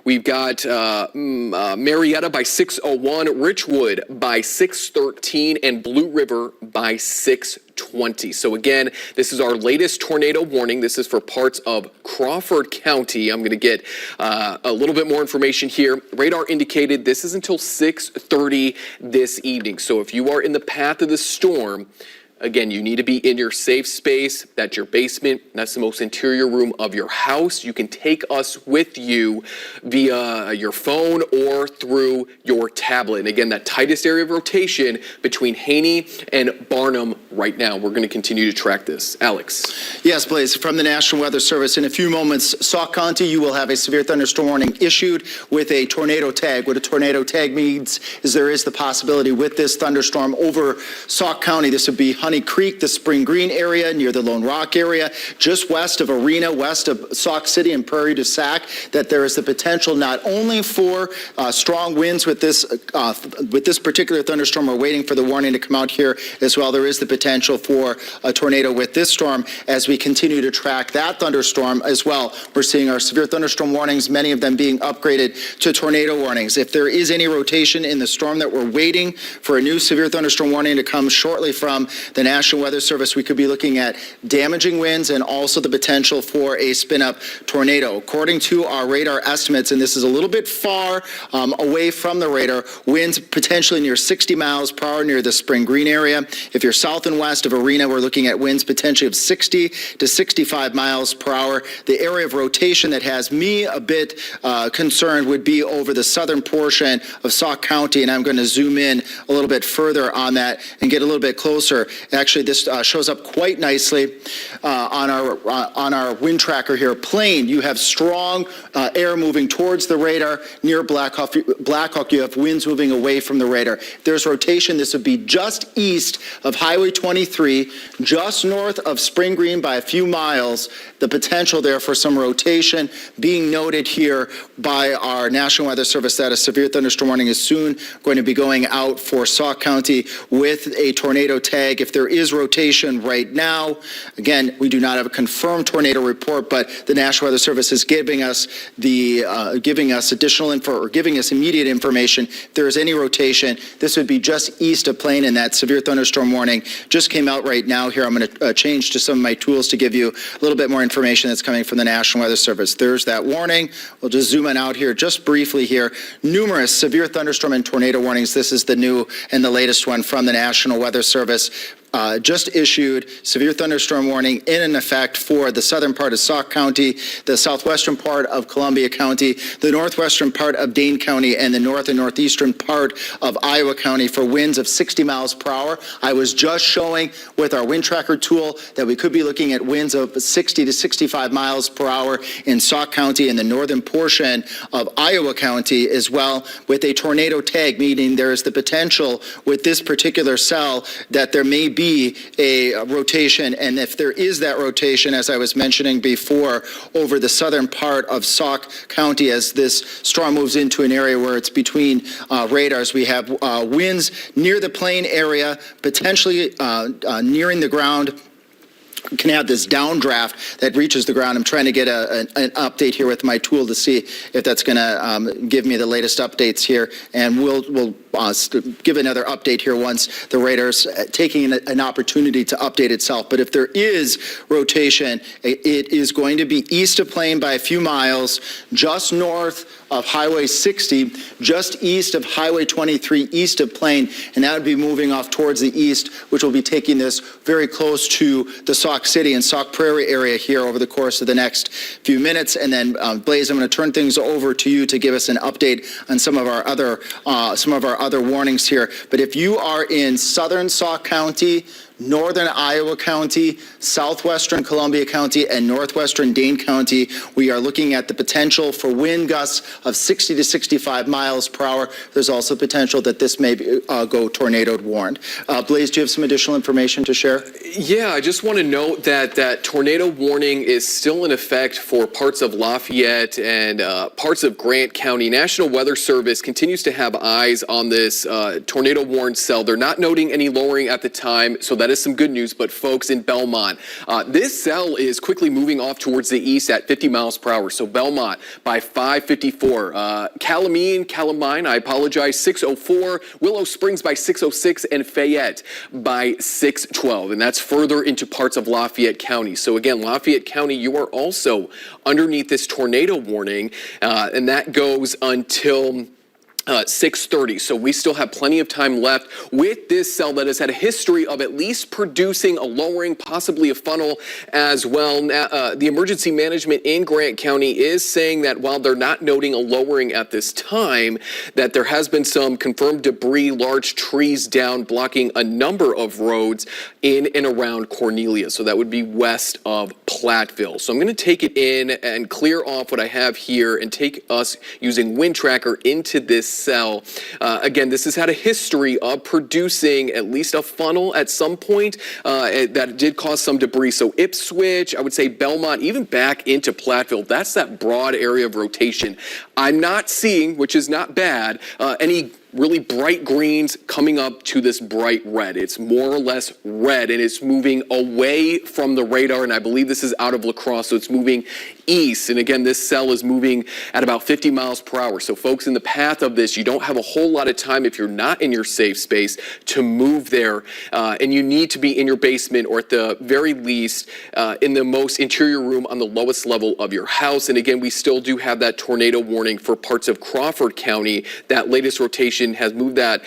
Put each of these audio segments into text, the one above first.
We've got Marietta by 6:01, Richwood by 6:13, and Blue River by 6:20. So again, this is our latest tornado warning. This is for parts of Crawford County. I'm going to get a little bit more information here. Radar indicated this is until 6:30 this evening. So if you are in the path of the storm, again, you need to be in your safe space. That's your basement. That's the most interior room of your house. You can take us with you via your phone or through your tablet. And again, that tightest area of rotation between Haney and Barnum right now. We're going to continue to track this. Alex. Yes, Blaze, from the National Weather Service. In a few moments, Sauk County, you will have a severe thunderstorm warning issued with a tornado tag. What a tornado tag means is there is the possibility with this thunderstorm over Sauk County. This would be Honey Creek, the Spring Green area, near the Lone Rock area, just west of Arena, west of Sauk City and Prairie du Sac, that there is the potential not only for strong winds with this particular thunderstorm. We're waiting for the warning to come out here as well. There is the potential for a tornado with this storm as we continue to track that thunderstorm as well. We're seeing our severe thunderstorm warnings, many of them being upgraded to tornado warnings. If there is any rotation in the storm that we're waiting for a new severe thunderstorm warning to come shortly from the National Weather Service, we could be looking at damaging winds and also the potential for a spin-up tornado. According to our radar estimates, and this is a little bit far away from the radar, winds potentially near 60 miles per hour near the Spring Green area. If you're south and west of Arena, we're looking at winds potentially of 60 to 65 miles per hour. The area of rotation that has me a bit concerned would be over the southern portion of Sauk County, and I'm going to zoom in a little bit further on that and get a little bit closer. Actually, this shows up quite nicely on our wind tracker here. Plain, you have strong air moving towards the radar. Near Blackhawk, you have winds moving away from the radar. There's rotation. This would be just east of Highway 23, just north of Spring Green by a few miles. The potential there for some rotation being noted here by our National Weather Service that a severe thunderstorm warning is soon going to be going out for Sauk County with a tornado tag. If there is rotation right now, again, we do not have a confirmed tornado report, but the National Weather Service is giving us additional info, or giving us immediate information. If there is any rotation, this would be just east of Plain, and that severe thunderstorm warning just came out right now here. I'm going to change to some of my tools to give you a little bit more information that's coming from the National Weather Service. There's that warning. We'll just zoom in out here just briefly here. Numerous severe thunderstorm and tornado warnings. This is the new and the latest one from the National Weather Service. Just issued severe thunderstorm warning in effect for the southern part of Sauk County, the southwestern part of Columbia County, the northwestern part of Dane County, and the north and northeastern part of Iowa County for winds of 60 miles per hour. I was just showing with our wind tracker tool that we could be looking at winds of 60 to 65 miles per hour in Sauk County and the northern portion of Iowa County as well, with a tornado tag, meaning there is the potential with this particular cell that there may be a rotation, and if there is that rotation, as I was mentioning before, over the southern part of Sauk County, as this storm moves into an area where it's between radars, we have winds near the plain area, potentially nearing the ground. We can have this downdraft that reaches the ground. I'm trying to get an update here with my tool to see if that's going to give me the latest updates here, and we'll give another update here once the radar's taking an opportunity to update itself. But if there is rotation, it is going to be east of Plain by a few miles, just north of Highway 60, just east of Highway 23, east of Plain, and that would be moving off towards the east, which will be taking this very close to the Sauk City and Sauk Prairie area here over the course of the next few minutes. And then, Blaze, I'm going to turn things over to you to give us an update on some of our other warnings here. But if you are in southern Sauk County, northern Iowa County, southwestern Columbia County, and northwestern Dane County, we are looking at the potential for wind gusts of 60 to 65 miles per hour. There's also potential that this may go tornado warned. Blaze, do you have some additional information to share? Yeah, I just want to note that that tornado warning is still in effect for parts of Lafayette and parts of Grant County. National Weather Service continues to have eyes on this tornado warned cell. They're not noting any lowering at the time, so that is some good news, but folks in Belmont, this cell is quickly moving off towards the east at 50 miles per hour. So Belmont by 554, Calamine, I apologize, 604, Willow Springs by 606, and Fayette by 612. And that's further into parts of Lafayette County. So again, Lafayette County, you are also underneath this tornado warning, and that goes until 6:30. So we still have plenty of time left with this cell that has had a history of at least producing a lowering, possibly a funnel as well. Now, the emergency management in Grant County is saying that while they're not noting a lowering at this time, that there has been some confirmed debris, large trees down, blocking a number of roads in and around Cornelia. So that would be west of Platteville. So I'm going to take it in and clear off what I have here and take us using Wind Tracker into this cell. Again, this has had a history of producing at least a funnel at some point that did cause some debris. So Ipswich, I would say Belmont, even back into Platteville, that's that broad area of rotation. I'm not seeing, which is not bad, any really bright greens coming up to this bright red. It's more or less red, and it's moving away from the radar, and I believe this is out of La Crosse, so it's moving east. And again, this cell is moving at about 50 miles per hour. So folks, in the path of this, you don't have a whole lot of time if you're not in your safe space to move there, and you need to be in your basement or at the very least in the most interior room on the lowest level of your house. And again, we still do have that tornado warning for parts of Crawford County. That latest rotation has moved that,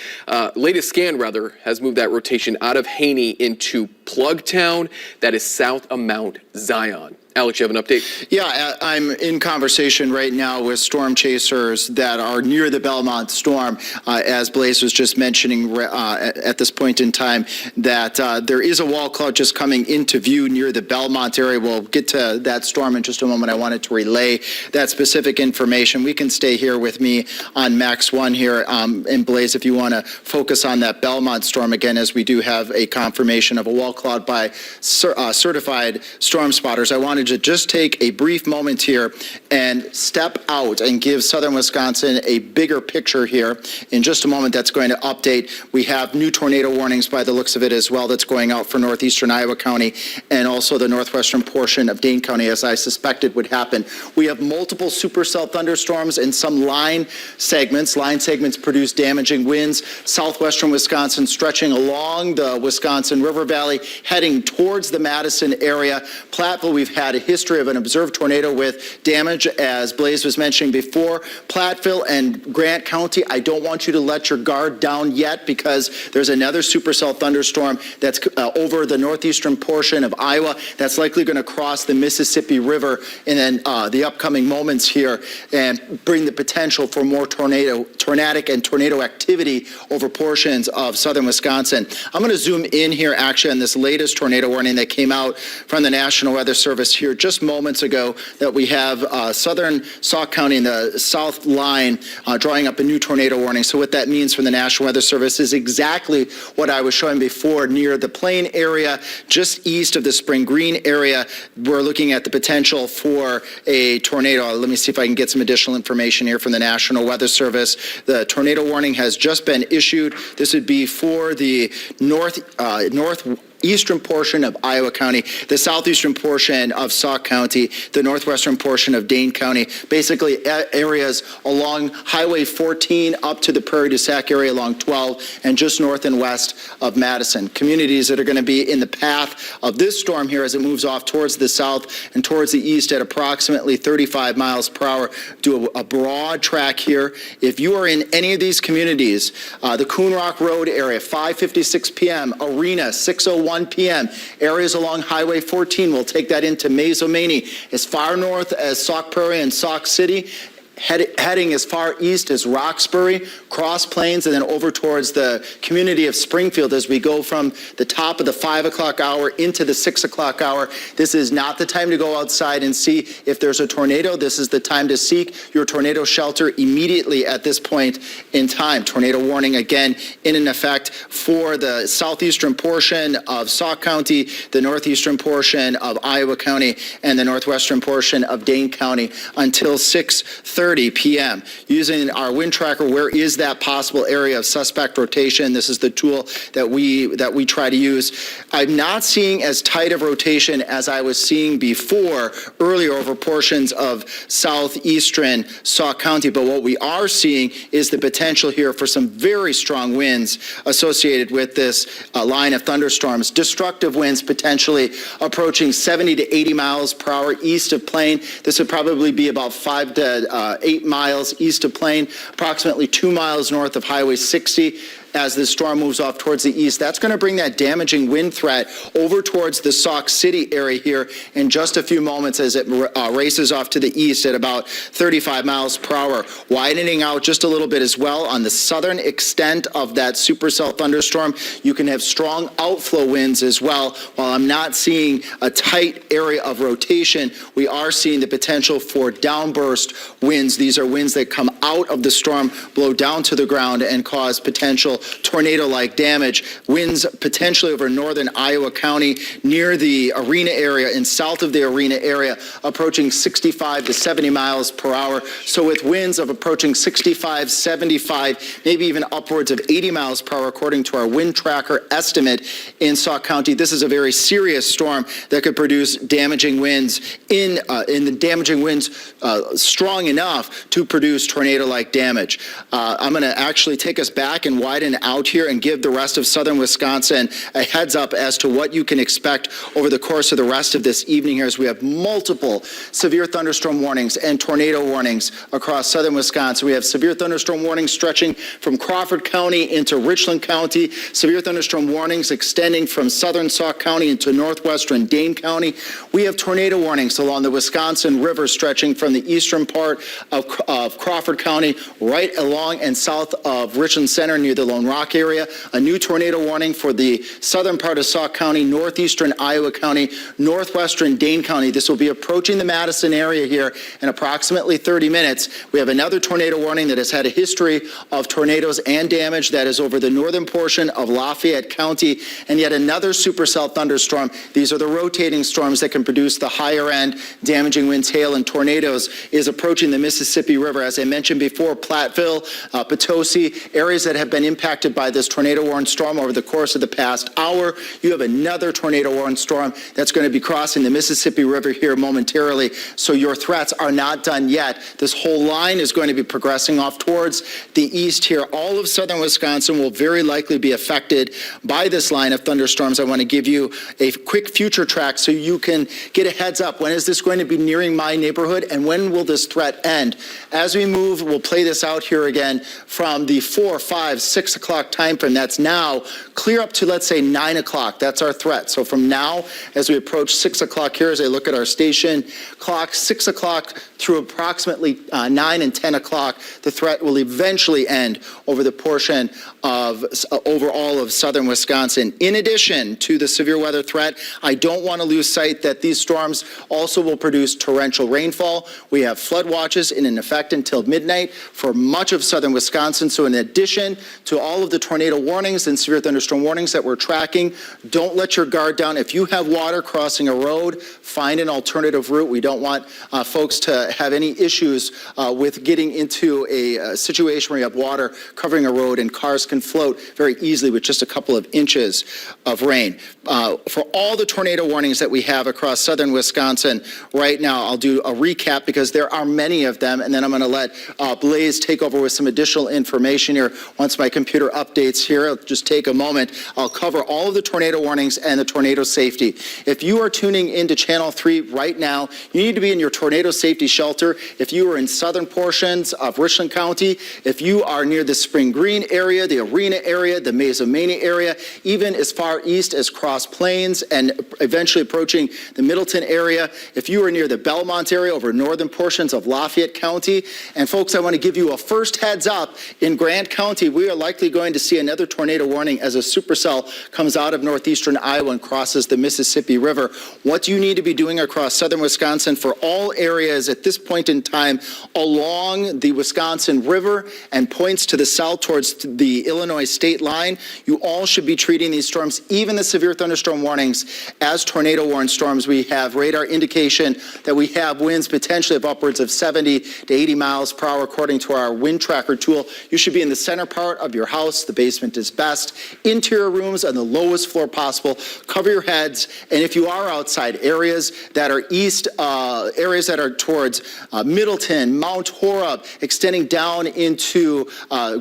latest scan rather, has moved that rotation out of Haney into Plugtown. That is south of Mount Zion. Alex, you have an update? Yeah, I'm in conversation right now with storm chasers that are near the Belmont storm, as Blaze was just mentioning at this point in time, that there is a wall cloud just coming into view near the Belmont area. We'll get to that storm in just a moment. I wanted to relay that specific information. We can stay here with me on Max 1 here, and Blaze, if you want to focus on that Belmont storm again, as we do have a confirmation of a wall cloud by certified storm spotters. I wanted to just take a brief moment here and step out and give southern Wisconsin a bigger picture here. In just a moment, that's going to update. We have new tornado warnings by the looks of it as well that's going out for northeastern Iowa County and also the northwestern portion of Dane County, as I suspected would happen. We have multiple supercell thunderstorms and some line segments. Line segments produce damaging winds. Southwestern Wisconsin stretching along the Wisconsin River Valley, heading towards the Madison area. Platteville, we've had a history of an observed tornado with damage, as Blaze was mentioning before. Platteville and Grant County, I don't want you to let your guard down yet, because there's another supercell thunderstorm that's over the northeastern portion of Iowa that's likely going to cross the Mississippi River in the upcoming moments here and bring the potential for more tornadic and tornado activity over portions of southern Wisconsin. I'm going to zoom in here actually on this latest tornado warning that came out from the National Weather Service here just moments ago, that we have southern Sauk County in the south line drawing up a new tornado warning. So what that means from the National Weather Service is exactly what I was showing before. Near the Plain area, just east of the Spring Green area, we're looking at the potential for a tornado. Let me see if I can get some additional information here from the National Weather Service. The tornado warning has just been issued. This would be for the northeastern portion of Iowa County, the southeastern portion of Sauk County, the northwestern portion of Dane County, basically areas along Highway 14 up to the Prairie du Sac area along 12 and just north and west of Madison. Communities that are going to be in the path of this storm here as it moves off towards the south and towards the east at approximately 35 miles per hour. Do a broad track here. If you are in any of these communities, the Coon Rock Road area, 5:56 p.m., Arena, 6:01 p.m. Areas along Highway 14, we'll take that into Mazomanie, as far north as Sauk Prairie and Sauk City, heading as far east as Roxbury, Cross Plains, and then over towards the community of Springfield as we go from the top of the 5 o'clock hour into the 6 o'clock hour. This is not the time to go outside and see if there's a tornado. This is the time to seek your tornado shelter immediately at this point in time. Tornado warning again in effect for the southeastern portion of Sauk County, the northeastern portion of Iowa County, and the northwestern portion of Dane County until 6:30 6:30 p.m. Using our wind tracker, where is that possible area of suspect rotation? This is the tool that we try to use. I'm not seeing as tight of rotation as I was seeing before earlier over portions of southeastern Sauk County, but what we are seeing is the potential here for some very strong winds associated with this line of thunderstorms. Destructive winds potentially approaching 70 to 80 miles per hour east of Plain. This would probably be about 5 to 8 miles east of Plain, approximately 2 miles north of Highway 60. As the storm moves off towards the east, that's going to bring that damaging wind threat over towards the Sauk City area here in just a few moments as it races off to the east at about 35 miles per hour, widening out just a little bit as well on the southern extent of that supercell thunderstorm. You can have strong outflow winds as well. While I'm not seeing a tight area of rotation, we are seeing the potential for downburst winds. These are winds that come out of the storm, blow down to the ground, and cause potential tornado-like damage. Winds potentially over northern Iowa County near the arena area and south of the arena area approaching 65 to 70 miles per hour. So with winds of approaching 65, 75, maybe even upwards of 80 miles per hour according to our wind tracker estimate in Sauk County, this is a very serious storm that could produce damaging winds in the damaging winds strong enough to produce tornado-like damage. I'm going to actually take us back and widen out here and give the rest of southern Wisconsin a heads up as to what you can expect over the course of the rest of this evening here, as we have multiple severe thunderstorm warnings and tornado warnings across southern Wisconsin. We have severe thunderstorm warnings stretching from Crawford County into Richland County, severe thunderstorm warnings extending from southern Sauk County into northwestern Dane County. We have tornado warnings along the Wisconsin River stretching from the eastern part of Crawford County right along and south of Richland Center near the Lone Rock area. A new tornado warning for the southern part of Sauk County, northeastern Iowa County, northwestern Dane County. This will be approaching the Madison area here in approximately 30 minutes. We have another tornado warning that has had a history of tornadoes and damage that is over the northern portion of Lafayette County, and yet another supercell thunderstorm. These are the rotating storms that can produce the higher end damaging winds, hail, and tornadoes is approaching the Mississippi River. As I mentioned before, Platteville, Potosi, areas that have been impacted by this tornado-warned storm over the course of the past hour. You have another tornado-warned storm that's going to be crossing the Mississippi River here momentarily. So your threats are not done yet. This whole line is going to be progressing off towards the east here. All of southern Wisconsin will very likely be affected by this line of thunderstorms. I want to give you a quick future track so you can get a heads up. When is this going to be nearing my neighborhood, and when will this threat end? As we move, we'll play this out here again from the 4, 5, 6 o'clock time frame. That's now clear up to, let's say, 9 o'clock. That's our threat. So from now, as we approach 6 o'clock here, as I look at our station clock, 6 o'clock through approximately 9 and 10 o'clock, the threat will eventually end over the portion of over all of southern Wisconsin. In addition to the severe weather threat, I don't want to lose sight that these storms also will produce torrential rainfall. We have flood watches in effect until midnight for much of southern Wisconsin. So in addition to all of the tornado warnings and severe thunderstorm warnings that we're tracking, don't let your guard down. If you have water crossing a road, find an alternative route. We don't want folks to have any issues with getting into a situation where you have water covering a road and cars can float very easily with just a couple of inches of rain. For all the tornado warnings that we have across southern Wisconsin right now, I'll do a recap because there are many of them, and then I'm going to let Blaze take over with some additional information here. Once my computer updates here, it'll just take a moment. I'll cover all of the tornado warnings and the tornado safety. If you are tuning into Channel 3 right now, you need to be in your tornado safety shelter. If you are in southern portions of Richland County, if you are near the Spring Green area, the Arena area, the Mazomania area, even as far east as Cross Plains and eventually approaching the Middleton area, if you are near the Belmont area over northern portions of Lafayette County, and folks, I want to give you a first heads up. In Grant County, we are likely going to to see another tornado warning as a supercell comes out of northeastern Iowa and crosses the Mississippi River. What do you need to be doing across southern Wisconsin for all areas at this point in time along the Wisconsin River and points to the south towards the Illinois state line? You all should be treating these storms, even the severe thunderstorm warnings, as tornado warned storms. We have radar indication that we have winds potentially of upwards of 70 to 80 miles per hour according to our wind tracker tool. You should be in the center part of your house. The basement is best. Interior rooms on the lowest floor possible. Cover your heads. And if you are outside, areas that are east, areas that are towards Middleton, Mount Horeb, extending down into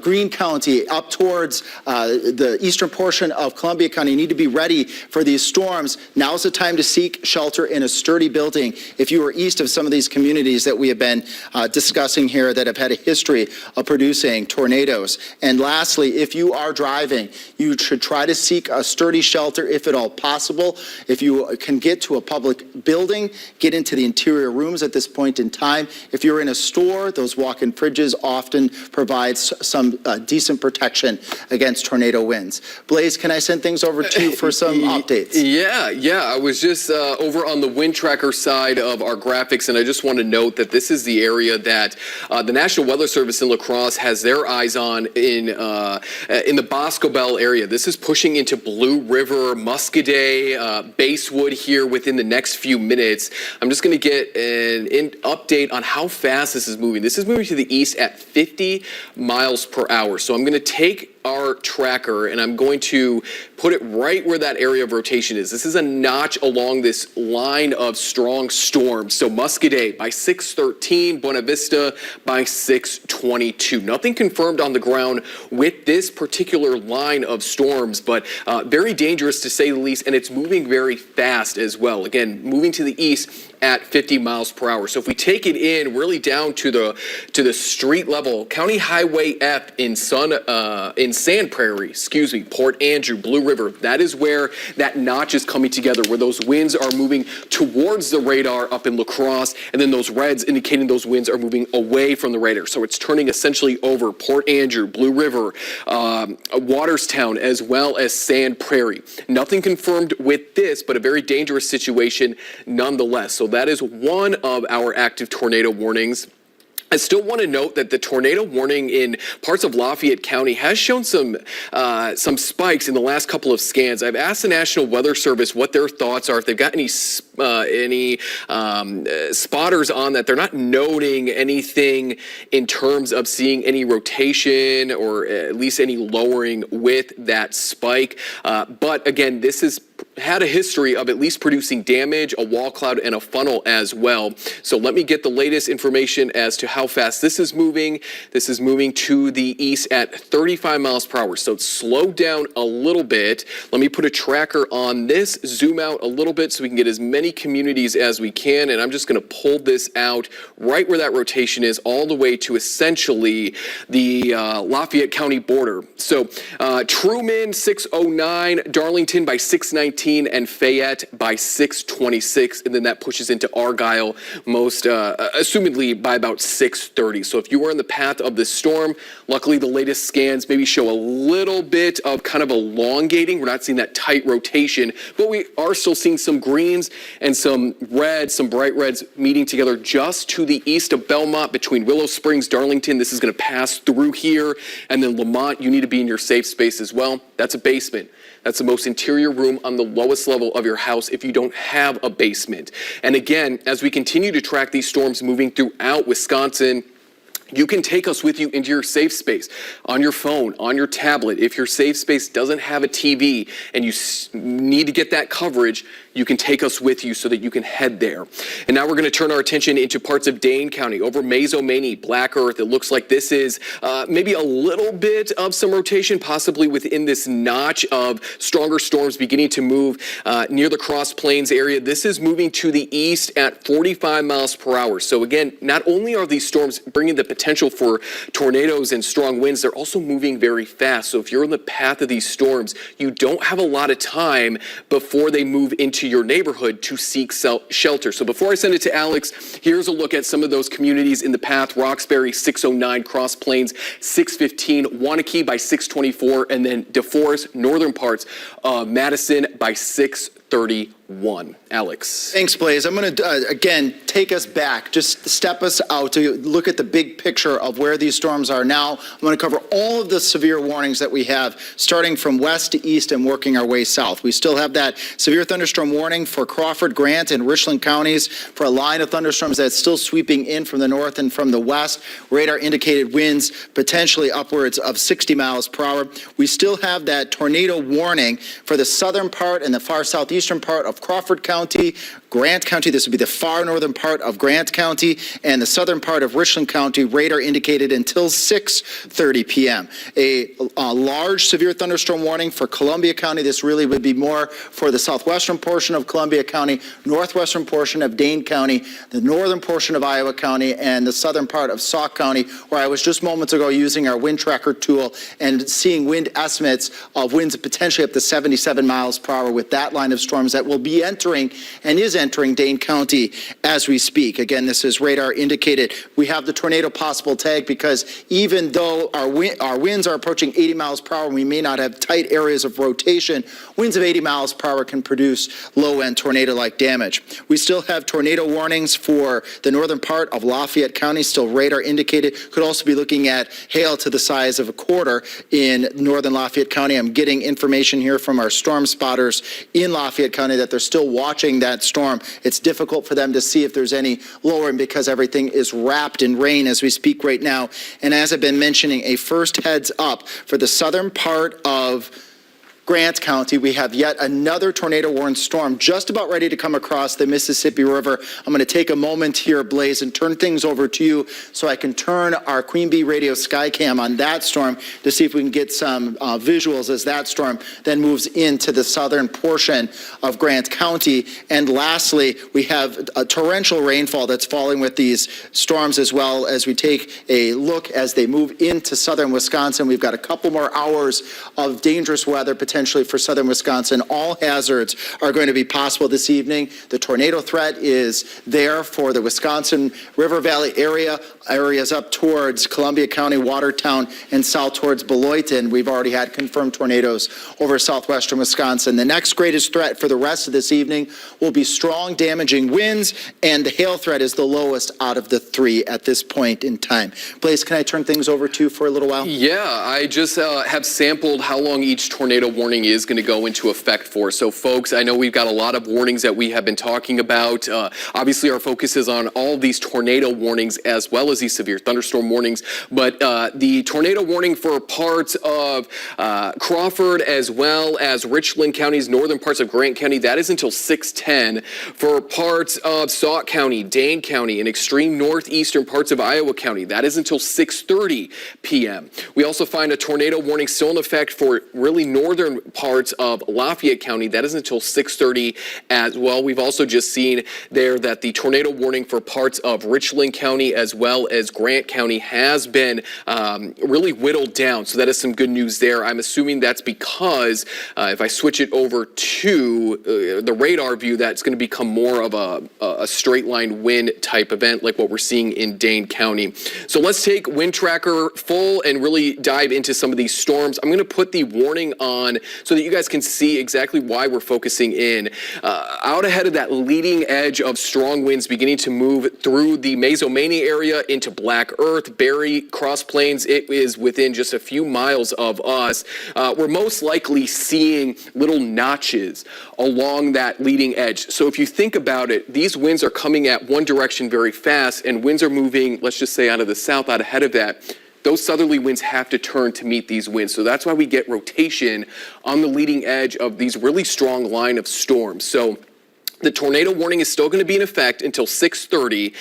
Greene County, up towards the eastern portion of Columbia County, you need to be ready for these storms. Now's the time to seek shelter in a sturdy building. If you are east of some of these communities that we have been discussing here that have had a history of producing tornadoes. And lastly, if you are driving, you should try to seek a sturdy shelter if at all possible. If you can get to a public building, get into the interior rooms at this point in time. If you're in a store, those walk-in fridges often provide some decent protection against tornado winds. Blaze, can I send things over to you for some updates? Yeah. I was just over on the wind tracker side of our graphics, and I just want to note that this is the area that the National Weather Service in La Crosse has their eyes on in the Bosco Bell area. This is pushing into Blue River, Muscadet, Basewood here within the next few minutes. I'm just going to get an update on how fast this is moving. This is moving to the east at 50 miles per hour. So I'm going to take our tracker and I'm going to put it right where that area of rotation is. This is a notch along this line of strong storms. So Muscadet by 6:13, Buena Vista by 6:22. Nothing confirmed on the ground with this particular line of storms, but very dangerous to say the least, and it's moving very fast as well. Again, moving to the east at 50 miles per hour. So if we take it in really down to the street level, County Highway F in Sand Prairie, Port Andrew, Blue River, that is where that notch is coming together, where those winds are moving towards the radar up in La Crosse, and then those reds indicating those winds are moving away from the radar. So it's turning essentially over Port Andrew, Blue River, Waterstown, as well as Sand Prairie. Nothing confirmed with this, but a very dangerous situation nonetheless. So that is one of our active tornado warnings. I still want to note that the tornado warning in parts of Lafayette County has shown some spikes in the last couple of scans. I've asked the National Weather Service what their thoughts are, if they've got any spotters on that. They're not noting anything in terms of seeing any rotation or at least any lowering with that spike. But again, this has had a history of at least producing damage, a wall cloud, and a funnel as well. So let me get the latest information as to how fast this is moving. This is moving to the east at 35 miles per hour. So it's slowed down a little bit. Let me put a tracker on this, zoom out a little bit so we can get as many communities as we can. And I'm just going to pull this out right where that rotation is, all the way to essentially the Lafayette County border. So Truman 609, Darlington by 619, and Fayette by 626, and then that pushes into Argyle most assumedly by about 630. So if you are in the path of this storm, luckily the latest scans maybe show a little bit of kind of elongating. We're not seeing that tight rotation, but we are still seeing some greens and some reds, some bright reds meeting together just to the east of Belmont between Willow Springs, Darlington. This is going to pass through here, and then Lamont, you need to be in your safe space as well. That's a basement. That's the most interior room on the lowest level of your house if you don't have a basement. And again, as we continue to track these storms moving throughout Wisconsin, you can take us with you into your safe space on your phone, on your tablet. If your safe space doesn't have a TV and you need to get that coverage, you can take us with you so that you can head there. And now we're going to turn our attention into parts of Dane County, over Mazo-Maney, Black Earth. It looks like this is maybe a little bit of some rotation, possibly within this notch of stronger storms beginning to move near the Cross Plains area. This is moving to the east at 45 miles per hour. So again, not only are these storms bringing the potential for tornadoes and strong winds, they're also moving very fast. So if you're in the path of these storms, you don't have a lot of time before they move into into your neighborhood to seek shelter. So before I send it to Alex, here's a look at some of those communities in the path. Roxbury, 609, Cross Plains, 615, Wanakee by 624, and then DeForest, northern parts of Madison by 631. Alex. Thanks, Blaze. I'm going to, again, take us back, just step us out to look at the big picture of where these storms are now. I'm going to cover all of the severe warnings that we have, starting from west to east and working our way south. We still have that severe thunderstorm warning for Crawford, Grant, and Richland counties for a line of thunderstorms that's still sweeping in from the north and from the west. Radar indicated winds potentially upwards of 60 miles per hour. We still have that tornado warning for the southern part and the far southeastern part of Crawford County, Grant County. This would be the far northern part of Grant County and the southern part of Richland County. Radar indicated until 6:30 p.m. A large severe thunderstorm warning for Columbia County. This really would be more for the southwestern portion of Columbia County, northwestern portion of Dane County, the northern portion of Iowa County, and the southern part of Sauk County, where I was just moments ago using our wind tracker tool and seeing wind estimates of winds potentially up to 77 miles per hour with that line of storms that will be entering and is entering Dane County as we speak. Again, this is radar indicated. We have the tornado possible tag because even though our winds are approaching 80 miles per hour and we may not have tight areas of rotation, winds of 80 miles per hour can produce low-end tornado-like damage. We still have tornado warnings for the northern part of Lafayette County, still radar indicated. Could also be looking at hail to the size of a quarter in northern Lafayette County. I'm getting information here from our storm spotters in Lafayette County that they're still watching that storm. It's difficult for them to see if there's any lowering because everything is wrapped in rain as we speak right now. And as I've been mentioning, a first heads up for the southern part of Grant County. We have yet another tornado warned storm just about ready to come across the Mississippi River. I'm going to take a moment here, Blaze, and turn things over to you so I can turn our Queen Bee Radio Skycam on that storm to see if we can get some visuals as that storm then moves into the southern portion of Grant County. And lastly, we have a torrential rainfall that's falling with these storms as well as we take a look as they move into southern Wisconsin. We've got a couple more hours of dangerous weather potentially for southern Wisconsin. All hazards are going to be possible this evening. The tornado threat is there for the Wisconsin River Valley area, areas up towards Columbia County, Watertown, and south towards Beloit. And we've already had confirmed tornadoes over southwestern Wisconsin. The next greatest threat for the rest of this evening will be strong, damaging winds, and the hail threat is the lowest out of the three at this point in time. Blaze, can I turn things over to you for a little while? Yeah, I just have sampled how long each tornado warning is going to go into effect for. So folks, I know we've got a lot of warnings that we have been talking about. Obviously our focus is on all of these tornado warnings as well as these severe thunderstorm warnings, but the tornado warning for parts of Crawford as well as Richland counties, northern parts of Grant County, that is until 6:10. For parts of Sauk County, Dane County, and extreme northeastern parts of Iowa County, that is until 6:30 p.m. We also find a tornado warning still in effect for really northern parts of Lafayette County. That is until 6:30 as well. We've also just seen there that the tornado warning for parts of Richland County as well as Grant County has been really whittled down. So that is some good news there. I'm assuming that's because if I switch it over to the radar view, that's going to become more of a straight line wind type event like what we're seeing in Dane County. So let's take Wind Tracker full and really dive into some of these storms. I'm going to put the warning on so that you guys can see exactly why we're focusing in. Out ahead of that leading edge of strong winds beginning to move through the Mazomania area into Black Earth, Berry, Cross Plains, it is within just a few miles of us. We're most likely seeing little notches along that leading edge. So if you think about it, these winds are coming at one direction very fast and winds are moving, let's just say out of the south, out ahead of that. Those southerly winds have to turn to meet these winds. So that's why we get rotation on the leading edge of these really strong line of storms. So the tornado warning is still going to be in effect until 6:30.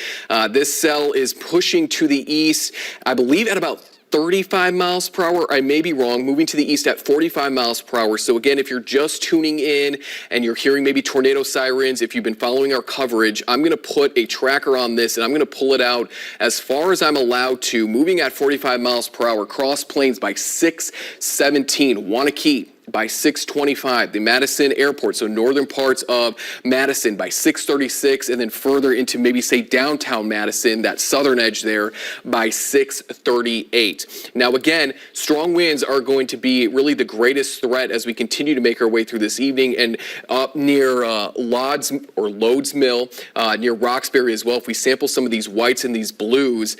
This cell is pushing to the east, I believe at about 35 miles per hour. I may be wrong, moving to the east at 45 miles per hour. So again, if you're just tuning in and you're hearing maybe tornado sirens, if you've been following our coverage, I'm going to put a tracker on this and I'm going to pull it out as far as I'm allowed to, moving at 45 miles per hour. Cross Plains by 6:17. Wanakee by 6:25. The Madison Airport, so northern parts of Madison, by 6:36, and then further into maybe say downtown Madison, that southern edge there, by 6:38. Now again, strong winds are going to be really the greatest threat as we continue to make our way through this evening, and up near Loads Mill, near Roxbury as well. If we sample some of these whites and these blues,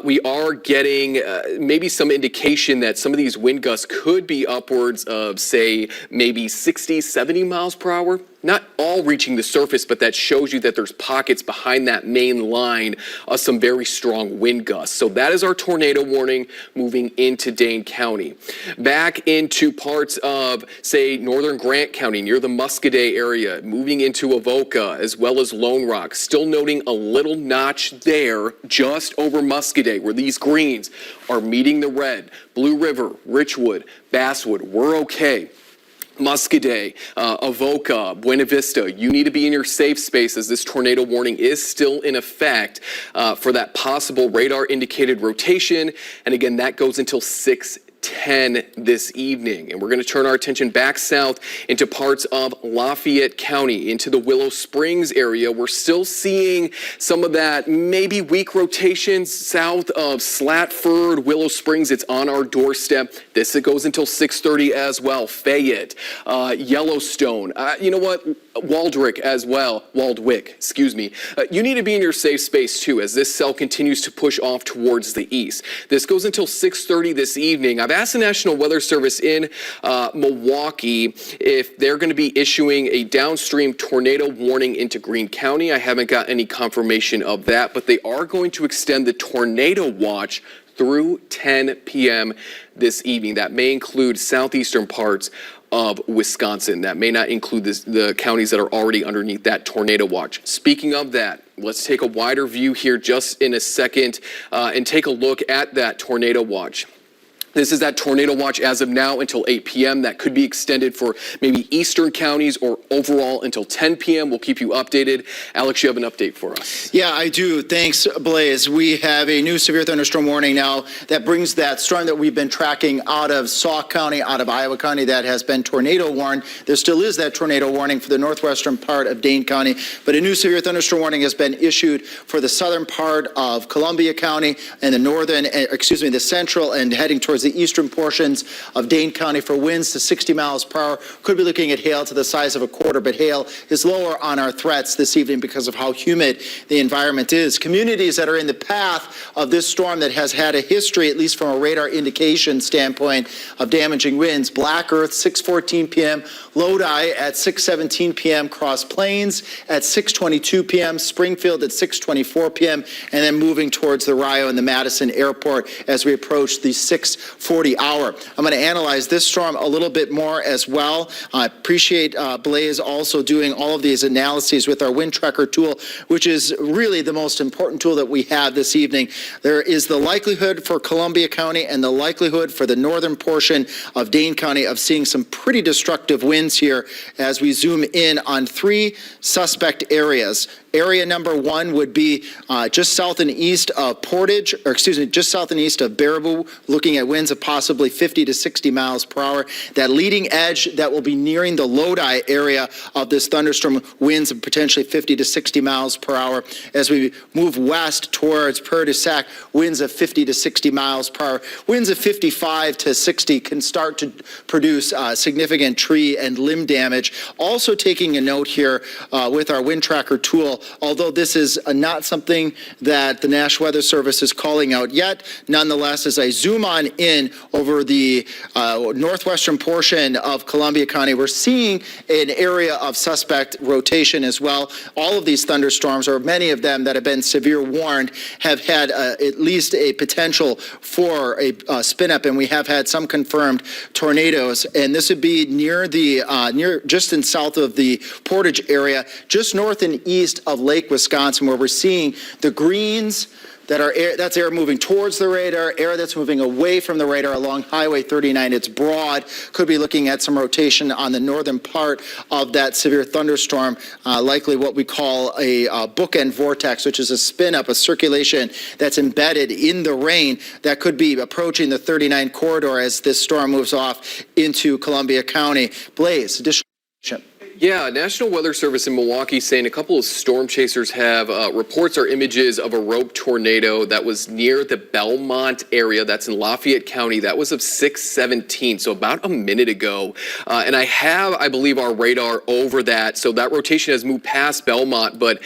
we are getting maybe some indication that some of these wind gusts could be upwards of, say, maybe 60, 70 miles per hour. Not all reaching the surface, but that shows you that there's pockets behind that main line of some very strong wind gusts. So that is our tornado warning moving into Dane County. Back into parts of, say, northern Grant County near the Muscoda area, moving into Avoca as well as Lone Rock. Still noting a little notch there just over Muscoda where these greens are meeting the red. Blue River, Richwood, Basswood, we're okay. Muscoda, Avoca, Buena Vista, you need to be in your safe space as this tornado warning is still in effect for that possible radar indicated rotation. And again, that goes until 6:10 this evening. And we're going to turn our attention back south into parts of Lafayette County, into the Willow Springs area. We're still seeing some of that maybe weak rotations south of Slatford, Willow Springs. It's on our doorstep. This, it goes until 6:30 as well. Fayette, Yellowstone, you know what? Waldwick as well. Waldwick, excuse me. You need to be in your safe space too as this cell continues to push off towards the east. This goes until 6:30 this evening. I've asked the National Weather Service in Milwaukee if they're going to be issuing a downstream tornado warning into Greene County. I haven't got any confirmation of that, but they are going to extend the tornado watch through 10 p.m. this evening. That may include southeastern parts of Wisconsin. That may not include the counties that are already underneath that tornado watch. Speaking of that, let's take a wider view here just in a second and take a look at that tornado watch. This is that tornado watch as of now until 8 p.m. That could be extended for maybe eastern counties or overall until 10 p.m. We'll keep you updated. Alex, you have an update for us. Yeah, I do. Thanks, Blaze. We have a new severe thunderstorm warning now that brings that storm that we've been tracking out of Sauk County, out of Iowa County, that has been tornado warned. There still is that tornado warning for the northwestern part of Dane County, but a new severe thunderstorm warning has been issued for the southern part of Columbia County and the central and heading towards the eastern portions of Dane County for winds to 60 miles per hour. Could be looking at hail to the size of a quarter, but hail is lower on our threats this evening because of how humid the environment is. Communities that are in the path of this storm that has had a history, at least from a radar indication standpoint, of damaging winds: Black Earth, 6:14 p.m., Lodi at 6:17 p.m., Cross Plains at 6:22 p.m., Springfield at 6:24 p.m., and then moving towards the Rio and the Madison Airport as we approach the 6:40 hour. I'm going to analyze this storm a little bit more as well. I appreciate Blaze also doing all of these analyses with our wind tracker tool, which is really the most important tool that we have this evening. There is the likelihood for Columbia County and the likelihood for the northern portion of Dane County of seeing some pretty destructive winds here as we zoom in on three suspect areas. Area number one would be just south and east of just south and east of Baraboo, looking at winds of possibly 50 to 60 miles per hour. That leading edge that will be nearing the Lodi area of this thunderstorm, winds of potentially 50 to 60 miles per hour. As we move west towards Prairie du Sac, winds of 50 to 60 miles per hour. Winds of 55 to 60 can start to produce significant tree and limb damage. Also taking a note here with our wind tracker tool, although this is not something that the National Weather Service is calling out yet, nonetheless, as I zoom on in over the northwestern portion of Columbia County, we're seeing an area of suspect rotation as well. All of these thunderstorms, or many of them that have been severe warned, have had at least a potential for a spin up, and we have had some confirmed tornadoes. And this would be near just in south of the Portage area, just north and east of Lake Wisconsin, where we're seeing the greens that's air moving towards the radar, air that's moving away from the radar along Highway 39. It's broad. Could be looking at some rotation on the northern part of that severe thunderstorm, likely what we call a bookend vortex, which is a spin up, a circulation that's embedded in the rain that could be approaching the 39 corridor as this storm moves off into Columbia County. Blaze, additional. Yeah, National Weather Service in Milwaukee saying a couple of storm chasers have reports or images of a rope tornado that was near the Belmont area. That's in Lafayette County. That was of 6:17, so about a minute ago. And I believe, our radar over that. So that rotation has moved past Belmont, but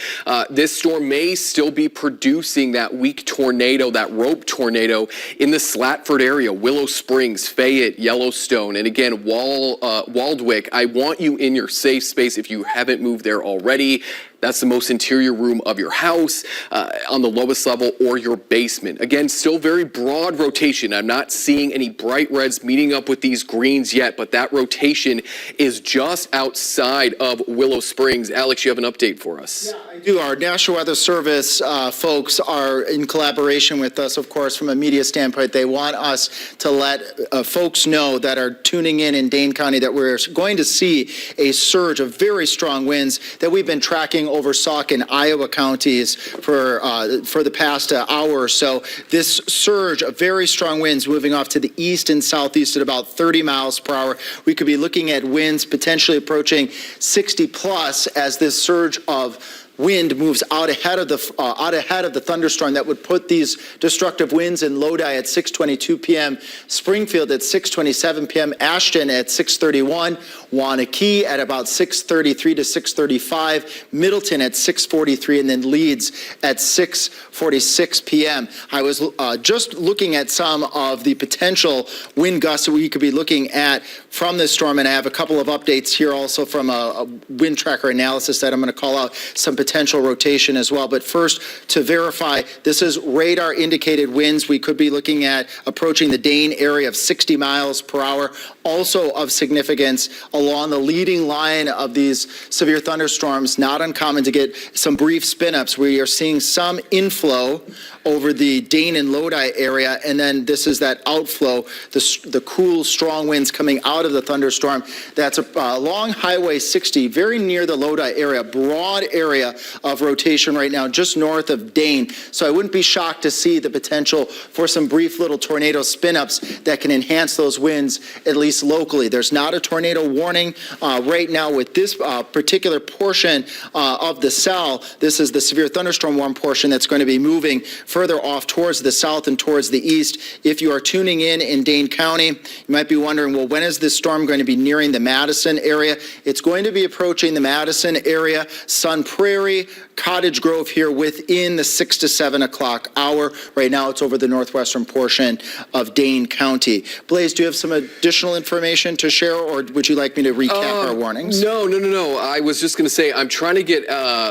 this storm may still be producing that weak tornado, that rope tornado in the Slatford area, Willow Springs, Fayette, Yellowstone, and again, Waldwick. I want you in your safe space if you haven't moved there already. That's the most interior room of your house, on the lowest level, or your basement. Again, still very broad rotation. I'm not seeing any bright reds meeting up with these greens yet, but that rotation is just outside of Willow Springs. Alex, you have an update for us. Yeah, I do. Our National Weather Service folks are in collaboration with us, of course, from a media standpoint. They want us to let folks know that are tuning in Dane County that we're going to see a surge of very strong winds that we've been tracking over Sauk and Iowa counties for the past hour or so. This surge of very strong winds moving off to the east and southeast at about 30 miles per hour. We could be looking at winds potentially approaching 60 plus as this surge of wind moves out ahead of the thunderstorm that would put these destructive winds in Lodi at 6:22 p.m., Springfield at 6:27 p.m., Ashton at 6:31, Wanakee at about 6:33 to 6:35, Middleton at 6:43, and then Leeds at 6:46 p.m. I was just looking at some of the potential wind gusts that we could be looking at from this storm, and I have a couple of updates here also from a wind tracker analysis that I'm going to call out some potential rotation as well. But first, to verify, this is radar indicated winds. We could be looking at approaching the Dane area of 60 miles per hour. Also of significance along the leading line of these severe thunderstorms, not uncommon to get some brief spin-ups. We are seeing some inflow over the Dane and Lodi area, and then this is that outflow, the cool, strong winds coming out of the thunderstorm. That's along Highway 60, very near the Lodi area, broad area of rotation right now, just north of Dane. So I wouldn't be shocked to see the potential for some brief little tornado spin-ups that can enhance those winds, at least locally. There's not a tornado warning right now with this particular portion of the cell. This is the severe thunderstorm warning portion that's going to be moving further off towards the south and towards the east. If you are tuning in Dane County, you might be wondering, well, when is this storm going to be nearing the Madison area? It's going to be approaching the Madison area, Sun Prairie, Cottage Grove here within the 6 to 7 o'clock hour. Right now, it's over the northwestern portion of Dane County. Blaze, do you have some additional information to share, or would you like me to recap our warnings? No. I was just going to say, I'm trying to get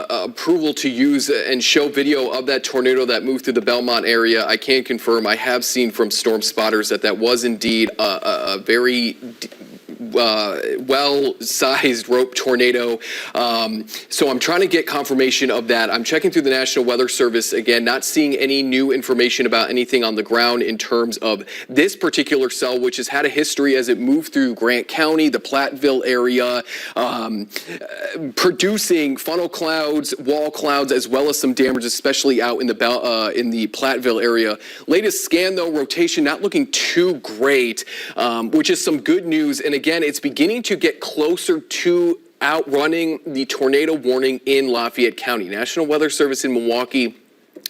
approval to use and show video of that tornado that moved through the Belmont area. I can confirm, I have seen from storm spotters that was indeed a very well-sized rope tornado. So I'm trying to get confirmation of that. I'm checking through the National Weather Service again, not seeing any new information about anything on the ground in terms of this particular cell, which has had a history as it moved through Grant County, the Platteville area, producing funnel clouds, wall clouds, as well as some damage, especially out in the Platteville area. Latest scan, though, rotation not looking too great, which is some good news. And again, it's beginning to get closer to outrunning the tornado warning in Lafayette County. National Weather Service in Milwaukee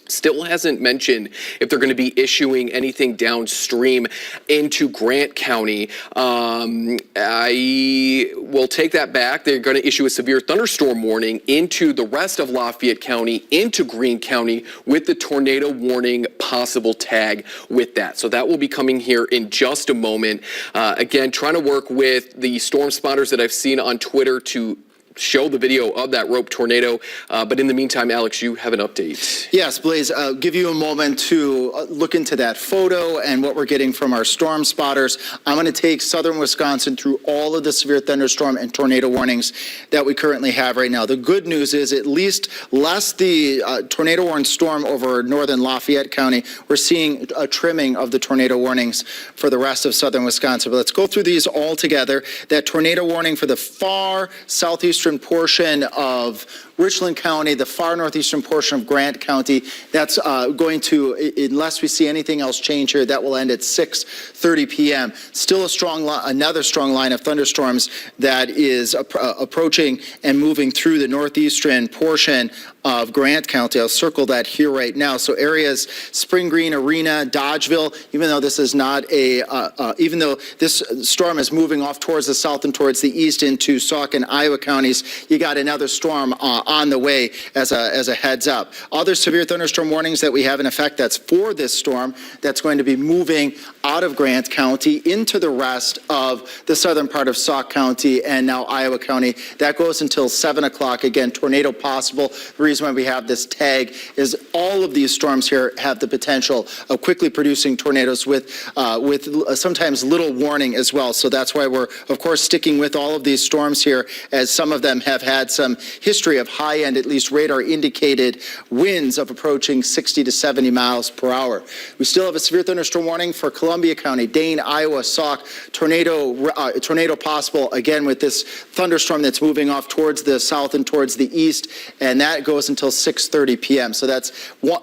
still hasn't mentioned if they're going to be issuing anything downstream into Grant County. I will take that back. They're going to issue a severe thunderstorm warning into the rest of Lafayette County, into Greene County, with the tornado warning possible tag with that. So that will be coming here in just a moment. Again, trying to work with the storm spotters that I've seen on Twitter to show the video of that rope tornado. But in the meantime, Alex, you have an update. Yes, Blaze, I'll give you a moment to look into that photo and what we're getting from our storm spotters. I'm going to take southern Wisconsin through all of the severe thunderstorm and tornado warnings that we currently have right now. The good news is, at least less the tornado warned storm over northern Lafayette County, we're seeing a trimming of the tornado warnings for the rest of southern Wisconsin. But let's go through these all together. That tornado warning for the far southeastern portion of Richland County, the far northeastern portion of Grant County, that's going to, unless we see anything else change here, that will end at 6:30 p.m. Still another strong line of thunderstorms that is approaching and moving through the northeastern portion of Grant County. I'll circle that here right now. So areas Spring Green, Arena, Dodgeville, even though this is not even though this storm is moving off towards the south and towards the east into Sauk and Iowa counties, you got another storm on the way as a heads up. Other severe thunderstorm warnings that we have in effect, that's for this storm that's going to be moving out of Grant County into the rest of the southern part of Sauk County and now Iowa County. That goes until 7 o'clock. Again, tornado possible. The reason why we have this tag is all of these storms here have the potential of quickly producing tornadoes with sometimes little warning as well. So that's why we're, of course, sticking with all of these storms here, as some of them have had some history of high-end, at least radar-indicated winds of approaching 60 to 70 miles per hour. We still have a severe thunderstorm warning for Columbia County, Dane, Iowa, Sauk, tornado possible, again, with this thunderstorm that's moving off towards the south and towards the east, and that goes until 6:30 p.m. So that's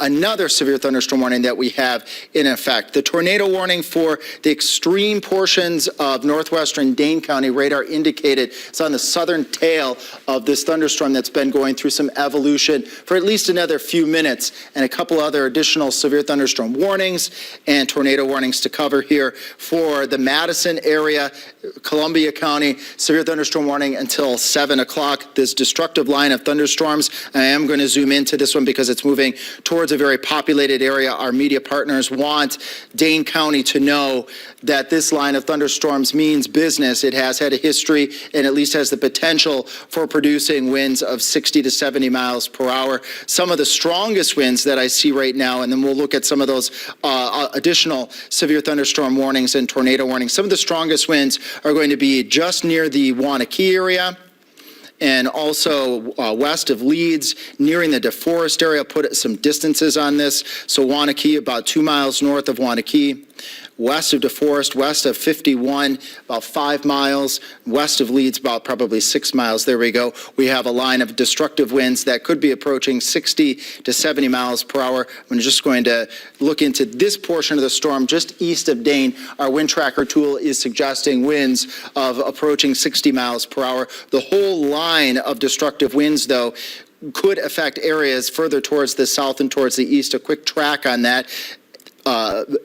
another severe thunderstorm warning that we have in effect. The tornado warning for the extreme portions of northwestern Dane County, radar indicated, it's on the southern tail of this thunderstorm that's been going through some evolution for at least another few minutes, and a couple other additional severe thunderstorm warnings and tornado warnings to cover here for the Madison area, Columbia County, severe thunderstorm warning until 7 o'clock. This destructive line of thunderstorms, I am going to zoom into this one because it's moving towards a very populated area. Our media partners want Dane County to know that this line of thunderstorms means business. It has had a history and at least has the potential for producing winds of 60 to 70 miles per hour. Some of the strongest winds that I see right now, and then we'll look at some of those additional severe thunderstorm warnings and tornado warnings. Some of the strongest winds are going to be just near the Wanakee area, and also west of Leeds, nearing the DeForest area. Put some distances on this. So Wanakee, about 2 miles north of Wanakee. West of DeForest, west of 51, about 5 miles. West of Leeds, about probably 6 miles. There we go. We have a line of destructive winds that could be approaching 60 to 70 miles per hour. I'm just going to look into this portion of the storm just east of Dane. Our wind tracker tool is suggesting winds of approaching 60 miles per hour. The whole line of destructive winds, though, could affect areas further towards the south and towards the east. A quick track on that.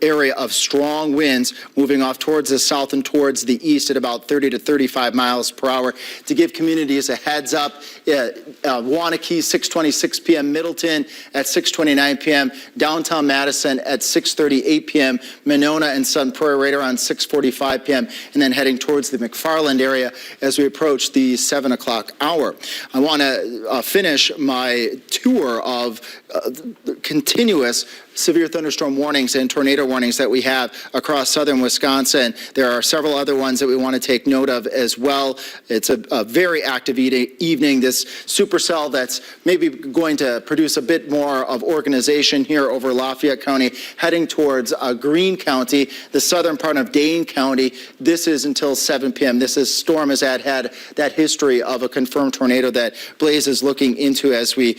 Area of strong winds moving off towards the south and towards the east at about 30 to 35 miles per hour. To give communities a heads up, Wanakee, 6:26 p.m., Middleton at 6:29 p.m., downtown Madison at 6:38 p.m., Monona and Sun Prairie right around 6:45 p.m., and then heading towards the McFarland area as we approach the 7 o'clock hour. I want to finish my tour of continuous severe thunderstorm warnings and tornado warnings that we have across southern Wisconsin. There are several other ones that we want to take note of as well. It's a very active evening. This supercell that's maybe going to produce a bit more of organization here over Lafayette County, heading towards Greene County, the southern part of Dane County. This is until 7 p.m. This storm has had that history of a confirmed tornado that Blaze is looking into as we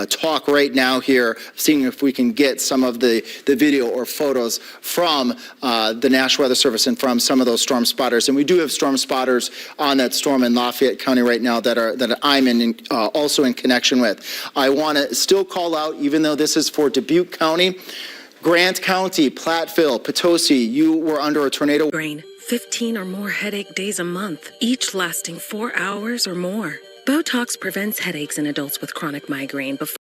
talk right now here, seeing if we can get some of the video or photos from the National Weather Service and from some of those storm spotters. And we do have storm spotters on that storm in Lafayette County right now that I'm also in connection with. I want to still call out, even though this is for Dubuque County, Grant County, Platteville, Potosi, you were under a tornado. Brain, 15 or more headache days a month, each lasting 4 hours or more. Botox prevents headaches in adults with chronic migraine before